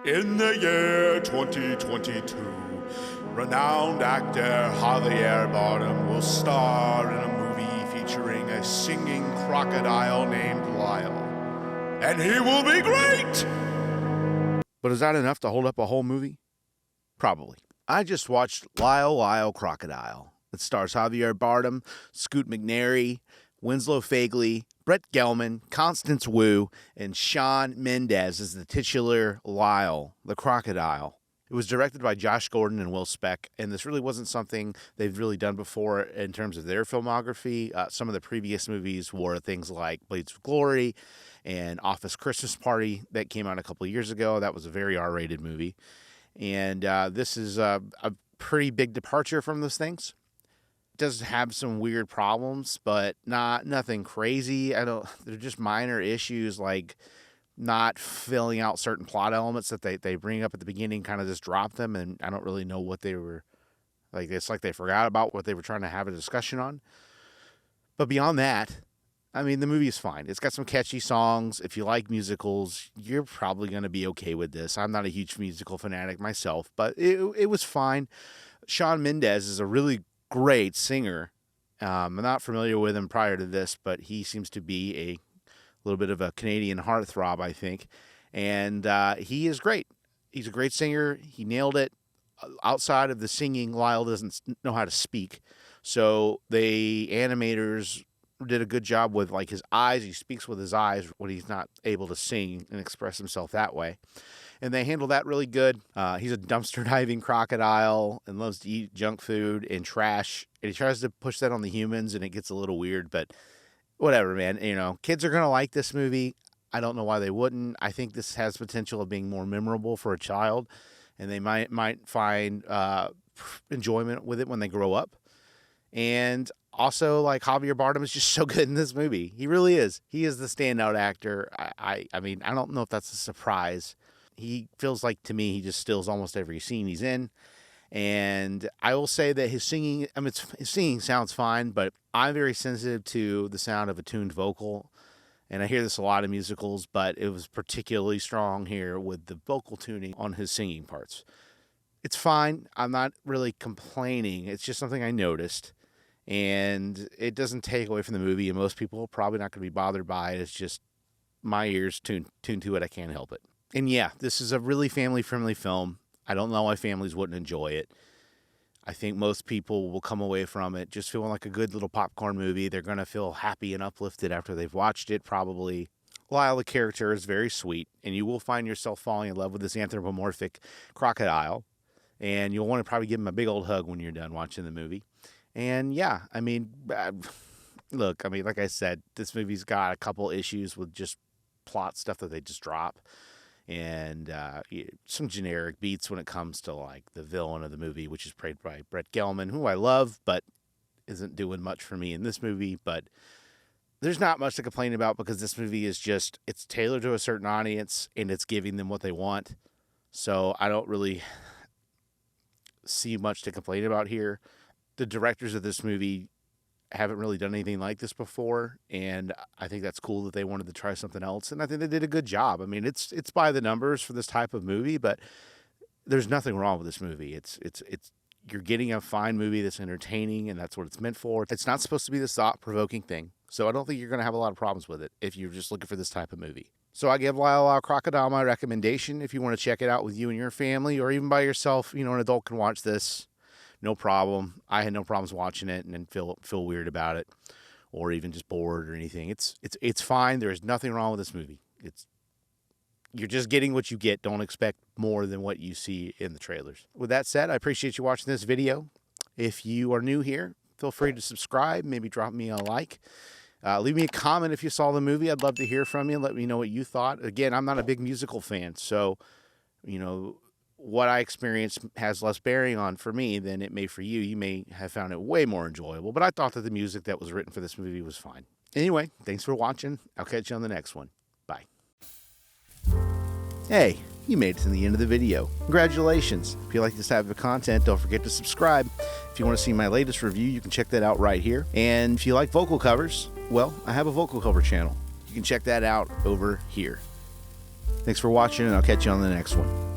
In the year 2022, renowned actor Javier Bardem will star in a movie featuring a singing crocodile named Lyle. And he will be great! But is that enough to hold up a whole movie? Probably. I just watched Lyle, Crocodile. It stars Javier Bardem, Scoot McNairy, Winslow Fegley, Brett Gelman, Constance Wu, and Shawn Mendes as the titular Lyle, the crocodile. It was directed by Josh Gordon and Will Speck, and this really wasn't something they've really done before in terms of their filmography. Some of the previous movies were things like Blades of Glory and Office Christmas Party that came out a couple of years ago. That was a very R-rated movie. And this is a pretty big departure from those things. Does have some weird problems, but nothing crazy. They're just minor issues like not filling out certain plot elements that they bring up at the beginning, kind of just drop them, and I don't really know what they were like. It's like they forgot about what they were trying to have a discussion on. But beyond that, I mean, the movie is fine. It's got some catchy songs. If you like musicals, you're probably going to be okay with this. I'm not a huge musical fanatic myself, but it was fine. Shawn Mendes is a really great singer. I'm not familiar with him prior to this, but he seems to be a little bit of a Canadian heartthrob, I think. And he is great. He's a great singer. He nailed it. Outside of the singing, Lyle doesn't know how to speak. So the animators did a good job with like his eyes. He speaks with his eyes when he's not able to sing and express himself that way. And they handle that really good. He's a dumpster diving crocodile and loves to eat junk food and trash. And he tries to push that on the humans, and it gets a little weird. But whatever, man. You know, kids are going to like this movie. I don't know why they wouldn't. I think this has potential of being more memorable for a child, and they might find enjoyment with it when they grow up. And also, like, Javier Bardem is just so good in this movie. He really is. He is the standout actor. I mean, I don't know if that's a surprise. He feels like, to me, he just steals almost every scene he's in. And I will say that his singing, his singing sounds fine, but I'm very sensitive to the sound of a tuned vocal. And I hear this a lot in musicals, but it was particularly strong here with the vocal tuning on his singing parts. It's fine. I'm not really complaining. It's just something I noticed. And it doesn't take away from the movie, and most people are probably not going to be bothered by it. It's just my ears tuned to it. I can't help it. And yeah, this is a really family-friendly film. I don't know why families wouldn't enjoy it. I think most people will come away from it just feeling like a good little popcorn movie. They're going to feel happy and uplifted after they've watched it, probably. Lyle, the character, is very sweet, and you will find yourself falling in love with this anthropomorphic crocodile. And you'll want to probably give him a big old hug when you're done watching the movie. And yeah, I mean, look, I mean, like I said, this movie's got a couple issues with just plot stuff that they just drop. And some generic beats when it comes to like the villain of the movie, which is played by Brett Gelman, who I love, but isn't doing much for me in this movie. But there's not much to complain about because this movie is just, it's tailored to a certain audience and it's giving them what they want. So I don't really see much to complain about here. The directors of this movie haven't really done anything like this before, and I think that's cool that they wanted to try something else, and I think they did a good job. I mean, it's by the numbers for this type of movie, but there's nothing wrong with this movie. It's you're getting a fine movie that's entertaining, and that's what it's meant for. It's not supposed to be this thought-provoking thing, so I don't think you're going to have a lot of problems with it if you're just looking for this type of movie. So I give Lyle Crocodile my recommendation if you want to check it out with you and your family, or even by yourself. You know, an adult can watch this. No problem. I had no problems watching it and then feel weird about it, or even just bored or anything. It's fine. There is nothing wrong with this movie. You're just getting what you get. Don't expect more than what you see in the trailers. With that said, I appreciate you watching this video. If you are new here, feel free to subscribe. Maybe drop me a like. Leave me a comment if you saw the movie. I'd love to hear from you. Let me know what you thought. Again, I'm not a big musical fan, so you know, what I experienced has less bearing on for me than it may for you. You may have found it way more enjoyable, but I thought that the music that was written for this movie was fine. Anyway, thanks for watching. I'll catch you on the next one. Bye. Hey, you made it to the end of the video. Congratulations. If you like this type of content, don't forget to subscribe. If you want to see my latest review, you can check that out right here. And if you like vocal covers, well, I have a vocal cover channel. You can check that out over here. Thanks for watching, and I'll catch you on the next one.